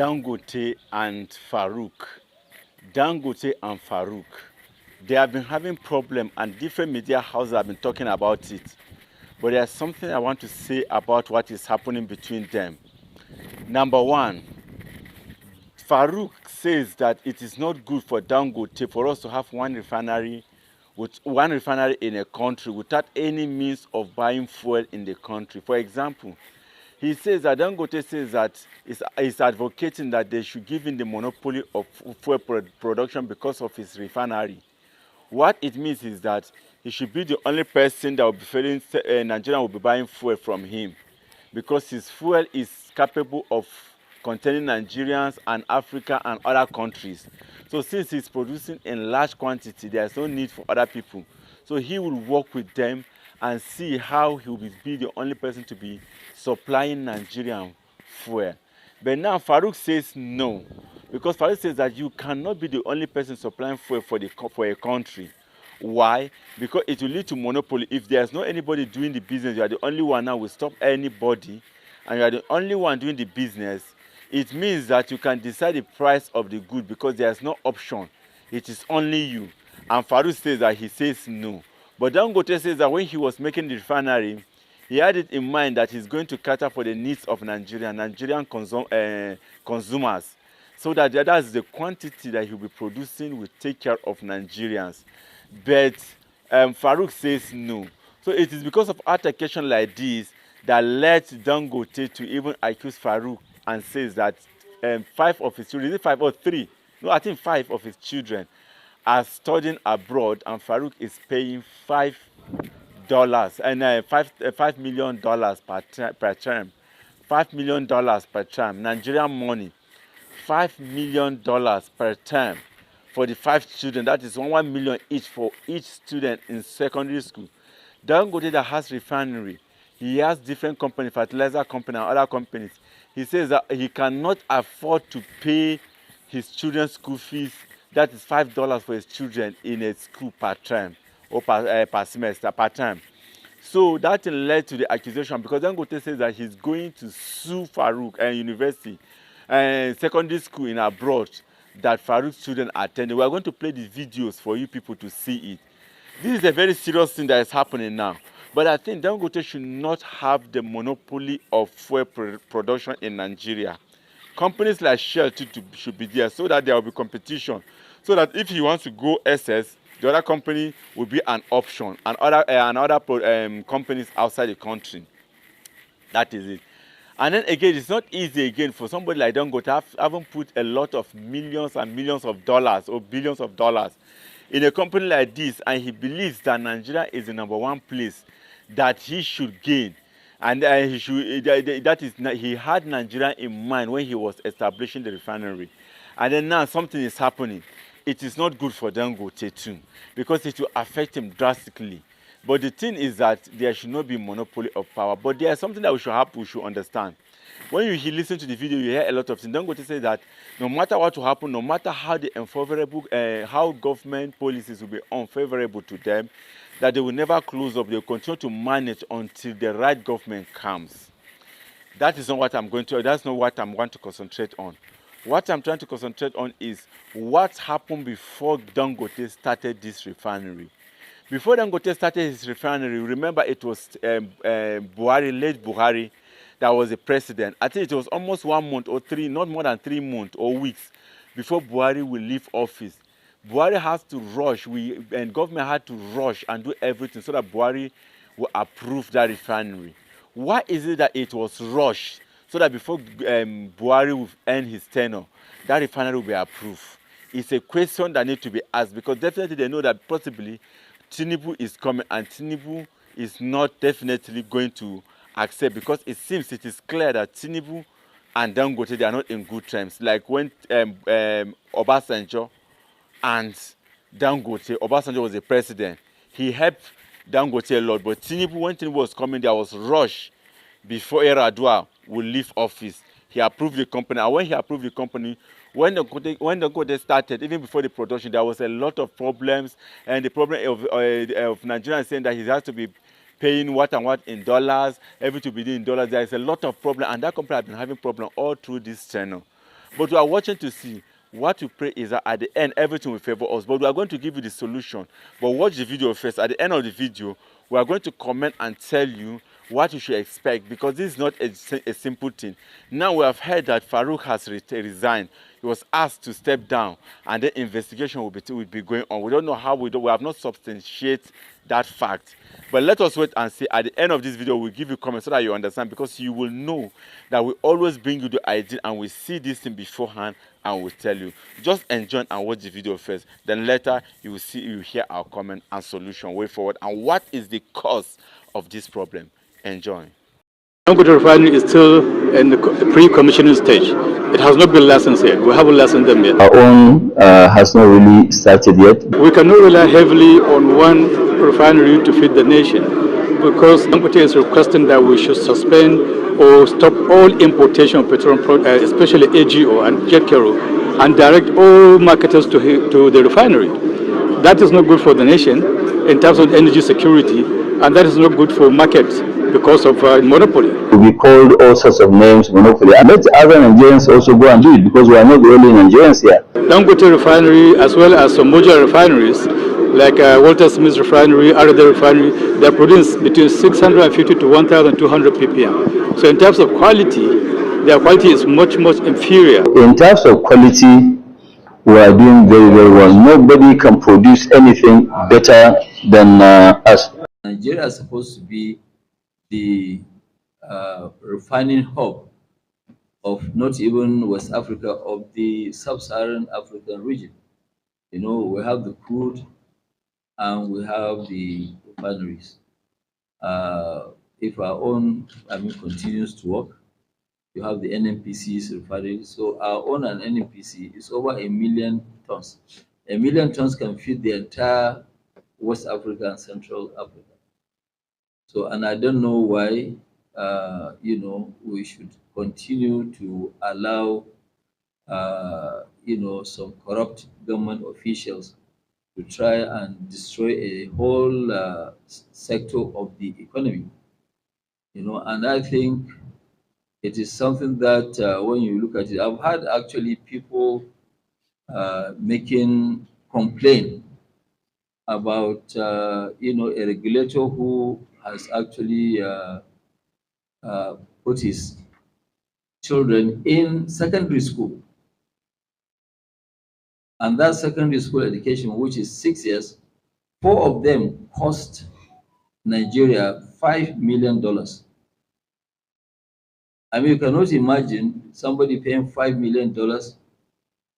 Dangote and Farouk. Dangote and Farouk. They have been having problem and different media houses have been talking about it. But there's something I want to say about what is happening between them. Number one, Farouk says that it is not good for Dangote for us to have one refinery in a country without any means of buying fuel in the country. For example, he says that Dangote says that is advocating that they should give him the monopoly of fuel production because of his refinery. What it means is that he should be the only person that will be feeling Nigeria will be buying fuel from him, because his fuel is capable of containing Nigerians and Africa and other countries. So since he's producing in large quantity, there's no need for other people. So he will work with them and see how he will be the only person to be supplying Nigerian fuel. But now Farouk says no, because Farouk says that you cannot be the only person supplying fuel for a country. Why? Because it will lead to monopoly. If there's not anybody doing the business, you are the only one now will stop anybody, and you are the only one doing the business. It means that you can decide the price of the good because there's no option. It is only you. And Farouk says that he says no. But Dangote says that when he was making the refinery, he had it in mind that he's going to cater for the needs of Nigerian consumers, so that that's the quantity that he'll be producing will take care of Nigerians. But Farouk says no. So it is because of altercation like this that led Dangote to even accuse Farouk and says that 5 of his children, is it 5 or 3? No, I think 5 of his children are studying abroad, and Farouk is paying $5 and $5 million per term. $5 million per term, Nigerian money. $5 million per term for the 5 children. That is 1 million each for each student in secondary school. Dangote that has refinery, he has different companies, fertilizer company and other companies. He says that he cannot afford to pay his children's school fees. That is $5 for his children in a school per term or per semester, per term. So that led to the accusation, because Dangote says that he's going to sue Farouk and university and secondary school in abroad that Farouk's children attended. We are going to play the videos for you people to see it. This is a very serious thing that is happening now. But I think Dangote should not have the monopoly of fuel production in Nigeria. Companies like Shell should be there, so that there will be competition. So that if he wants to go SS, the other company will be an option, and other companies outside the country. That is it. And then again, it's not easy again for somebody like Dangote having put a lot of millions and millions of dollars or billions of dollars in a company like this, and he believes that Nigeria is the #1 place that he should gain. And he had Nigeria in mind when he was establishing the refinery. And then now something is happening. It is not good for Dangote too, because it will affect him drastically. But the thing is that there should not be monopoly of power. But there is something that we should understand. When you listen to the video, you hear a lot of things. Dangote says that no matter what will happen, no matter how the unfavorable, how government policies will be unfavorable to them, that they will never close up. They will continue to manage until the right government comes. That is not what I'm going to. That's not what I'm going to concentrate on. What I'm trying to concentrate on is what happened before Dangote started this refinery. Before Dangote started his refinery, remember it was Buhari, late Buhari, that was the president. I think it was almost 1 month or 3, not more than 3 months or weeks before Buhari will leave office. Buhari has to rush, and government had to rush and do everything so that Buhari will approve that refinery. Why is it that it was rushed so that before Buhari will end his tenure, that refinery will be approved? It's a question that needs to be asked, because definitely they know that possibly Tinubu is coming, and Tinubu is not definitely going to accept, because it seems it is clear that Tinubu and Dangote, they are not in good terms. Like when Obasanjo and Dangote, Obasanjo was the president, he helped Dangote a lot. But Tinubu, when Tinubu was coming, there was rush before Yar'Adua would leave office. He approved the company, and when he approved the company, when Dangote started, even before the production, there was a lot of problems, and the problem of Nigeria saying that he has to be paying what and what in dollars, everything to be done in dollars. There is a lot of problem, and that company has been having problem all through this channel. But we are watching to see. What we pray is that at the end, everything will favor us. But we are going to give you the solution. But watch the video first. At the end of the video, we are going to comment and tell you what you should expect, because this is not a simple thing. Now we have heard that Farouk has resigned. He was asked to step down, and the investigation will be going on. We don't know how. We have not substantiated that fact. But let us wait and see. At the end of this video, we'll give you comments so that you understand, because you will know that we always bring you the idea and we see this thing beforehand and we'll tell you. Just enjoy and watch the video first. Then later you will hear our comment and solution way forward and what is the cause of this problem. Enjoy. Dangote Refinery is still in the pre-commissioning stage. It has not been licensed yet. We haven't licensed them yet. Our own has not really started yet. We cannot rely heavily on one refinery to feed the nation, because Dangote is requesting that we should suspend or stop all importation of petroleum products, especially AGO and jet fuel, and direct all marketers to the refinery. That is not good for the nation in terms of energy security, and that is not good for markets because of monopoly. We called all sorts of names, monopoly. And let other Nigerians also go and do it, because we are not the only Nigerians here. Dangote Refinery, as well as some modular refineries, like Walter Smith Refinery, Arada Refinery, they produce between 650 to 1,200 ppm. So in terms of quality, their quality is much, much inferior. In terms of quality, we are doing very, very well. Nobody can produce anything better than us. Nigeria is supposed to be the refining hub of not even West Africa, of the sub-Saharan African region. You know, we have the crude and we have the refineries. If our own, continues to work, you have the NNPC's refinery. So our own and NNPC is over 1 million tons. 1 million tons can feed the entire West Africa and Central Africa. So, and I don't know why, we should continue to allow, some corrupt government officials to try and destroy a whole sector of the economy. And I think it is something that when you look at it, I've had actually people making complaint about, a regulator who has actually put his children in secondary school. And that secondary school education, which is 6 years, 4 of them cost Nigeria $5 million. You cannot imagine somebody paying $5 million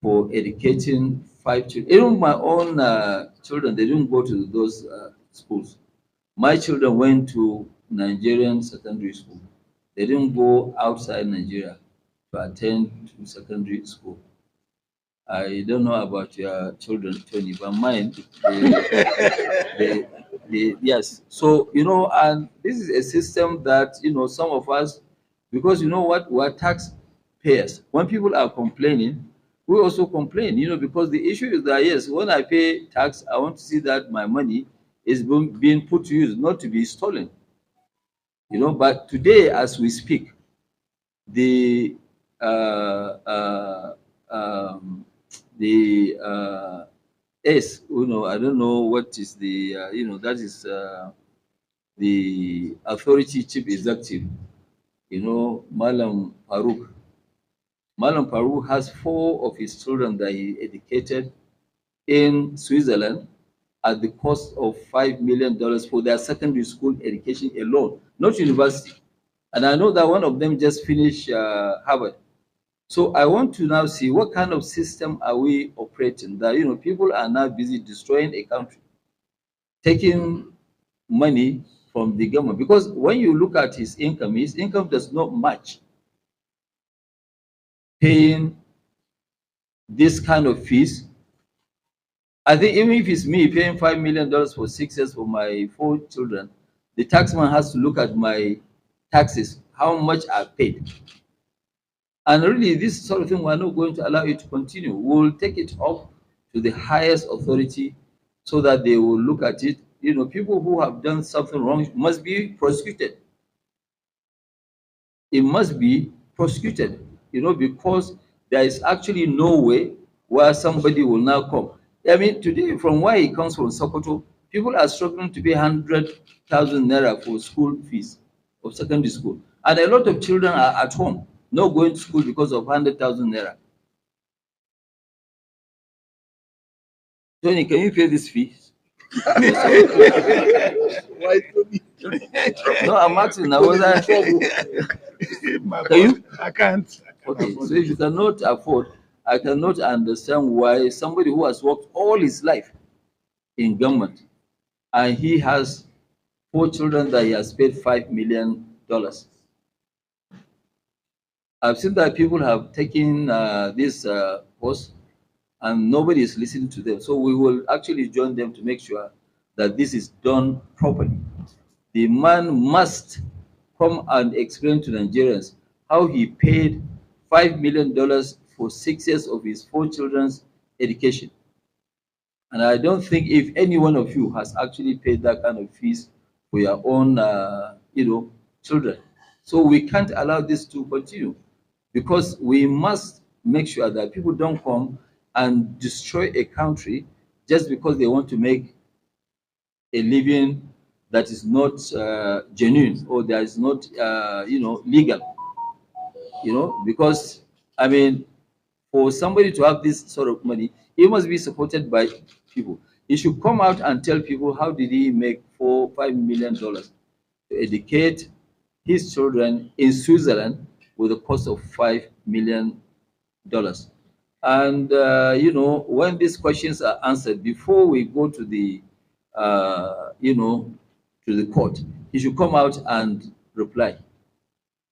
for educating 5 children. Even my own children, they didn't go to those schools. My children went to Nigerian secondary school. They didn't go outside Nigeria to attend to secondary school. I don't know about your children, Tony, but mine, yes. So, and this is a system that, some of us, because you know what, we're taxpayers. When people are complaining, we also complain, because the issue is that, yes, when I pay tax, I want to see that my money is being put to use, not to be stolen. But today, as we speak, the S, I don't know what is the, that is the authority chief executive, Malam Farouk. Malam Farouk has 4 of his children that he educated in Switzerland at the cost of $5 million for their secondary school education alone, not university. And I know that one of them just finished Harvard. So I want to now see what kind of system are we operating that, people are now busy destroying a country, taking money from the government. Because when you look at his income does not match paying this kind of fees. I think even if it's me paying $5 million for 6 years for my 4 children, the taxman has to look at my taxes, how much I paid. And really, this sort of thing, we're not going to allow it to continue. We'll take it up to the highest authority so that they will look at it. People who have done something wrong must be prosecuted. It must be prosecuted, because there is actually no way where somebody will now come. I mean, today, from where he comes from, Sokoto, people are struggling to pay 100,000 naira for school fees of secondary school. And a lot of children are at home, not going to school because of 100,000 naira. Tony, can you pay this fee? Why Tony? No, I'm asking now whether can you? I can't. Okay, so if you cannot afford, I cannot understand why somebody who has worked all his life in government and he has 4 children that he has paid $5 million. I've seen that people have taken this post and nobody is listening to them. So we will actually join them to make sure that this is done properly. The man must come and explain to Nigerians how he paid $5 million for 6 years of his 4 children's education. And I don't think if any one of you has actually paid that kind of fees for your own, children. So we can't allow this to continue because we must make sure that people don't come and destroy a country just because they want to make a living that is not genuine or that is not, legal. Because I mean, for somebody to have this sort of money, he must be supported by people. He should come out and tell people how did he make $5 million to educate his children in Switzerland with a cost of $5 million. And when these questions are answered, before we go to the to the court, he should come out and reply.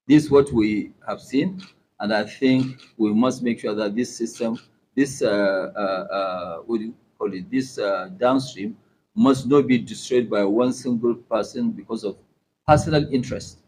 This is what we have seen, and I think we must make sure that this system, this what do you call it, this downstream, must not be destroyed by one single person because of personal interest.